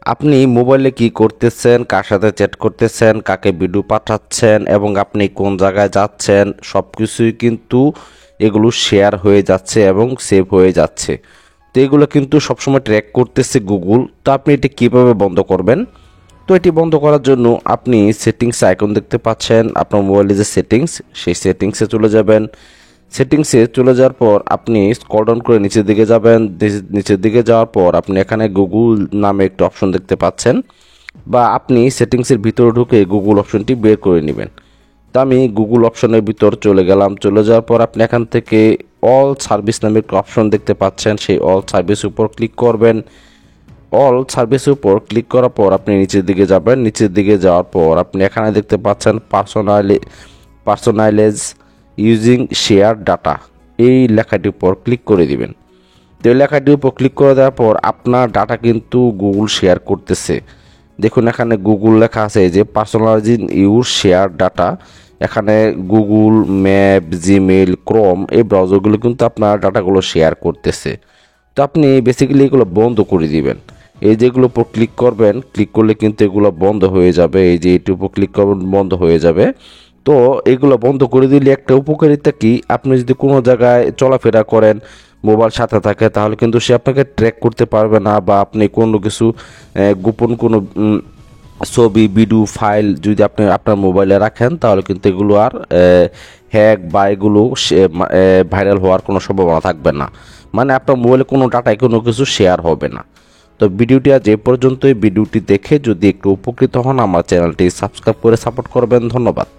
আপনি মোবাইলে কি করতেছেন, কার সাথে চ্যাট করতেছেন, কাকে ভিডিও পাঠাচ্ছেন এবং আপনি কোন জায়গায় যাচ্ছেন সব কিছুই কিন্তু এগুলো শেয়ার হয়ে যাচ্ছে এবং সেভ হয়ে যাচ্ছে। তো এগুলো কিন্তু সবসময় ট্র্যাক করতেছে গুগল। তো আপনি এটি কীভাবে বন্ধ করবেন? তো এটি বন্ধ করার জন্য আপনি সেটিংস আইকন দেখতে পাচ্ছেন আপনার মোবাইলে যে সেটিংস, সেই সেটিংসে চলে যাবেন। সেটিংসে চলে যাওয়ার পর আপনি স্ক্রল ডাউন করে নিচের দিকে যাবেন। নিচের দিকে যাওয়ার পর আপনি এখানে গুগল নামে একটা অপশন দেখতে পাচ্ছেন, বা আপনি সেটিংসের ভিতরে ঢুকে গুগল অপশনটি বের করে নেবেন। তো আমি গুগল অপশনের ভিতর চলে গেলাম। চলে যাওয়ার পর আপনি এখান থেকে অল সার্ভিস নামে একটা অপশন দেখতে পাচ্ছেন, সেই অল সার্ভিস উপর ক্লিক করবেন। অল সার্ভিসের উপর ক্লিক করার পর আপনি নিচের দিকে যাবেন। নিচের দিকে যাওয়ার পর আপনি এখানে দেখতে পাচ্ছেন পার্সোনালাইজ ইউজিং শেয়ার ডাটা, এই লেখাটির উপর ক্লিক করে দিবেন। তো এই লেখাটির উপর ক্লিক করে দেওয়ার পর আপনার ডাটা কিন্তু গুগল শেয়ার করতেছে। দেখুন এখানে গুগল লেখা আছে যে পার্সোনালাইজিং ইউর শেয়ার ডাটা। এখানে গুগল ম্যাপ, জিমেল, ক্রোম এই ব্রাউজারগুলো কিন্তু আপনার ডাটাগুলো শেয়ার করতেছে। তো আপনি বেসিক্যালি এগুলো বন্ধ করে দিবেন। এই যেগুলো উপর ক্লিক করবেন, ক্লিক করলে কিন্তু এগুলো বন্ধ হয়ে যাবে। এই যে এটির উপর ক্লিক করবেন, বন্ধ হয়ে যাবে। তো এগুলো বন্ধ করে দিলে একটা উপকারিতা কি, আপনি যদি কোনো জায়গায় চলাফেরা করেন, মোবাইল সাথে থাকে, তাহলে কিন্তু সে আপনাকে ট্র্যাক করতে পারবে না। বা আপনি কোনো কিছু গোপন কোনো ছবি, ভিডিও, ফাইল যদি আপনি আপনার মোবাইলে রাখেন, তাহলে কিন্তু এগুলো আর হ্যাক বা এগুলো ভাইরাল হওয়ার কোনো সম্ভাবনা থাকবে না। মানে আপনার মোবাইলে কোনো ডাটায় কোনো কিছু শেয়ার হবে না। তো ভিডিওটি আজ এ পর্যন্তই। ভিডিওটি দেখে যদি একটু উপকৃত হন, আমার চ্যানেলটি সাবস্ক্রাইব করে সাপোর্ট করবেন। ধন্যবাদ।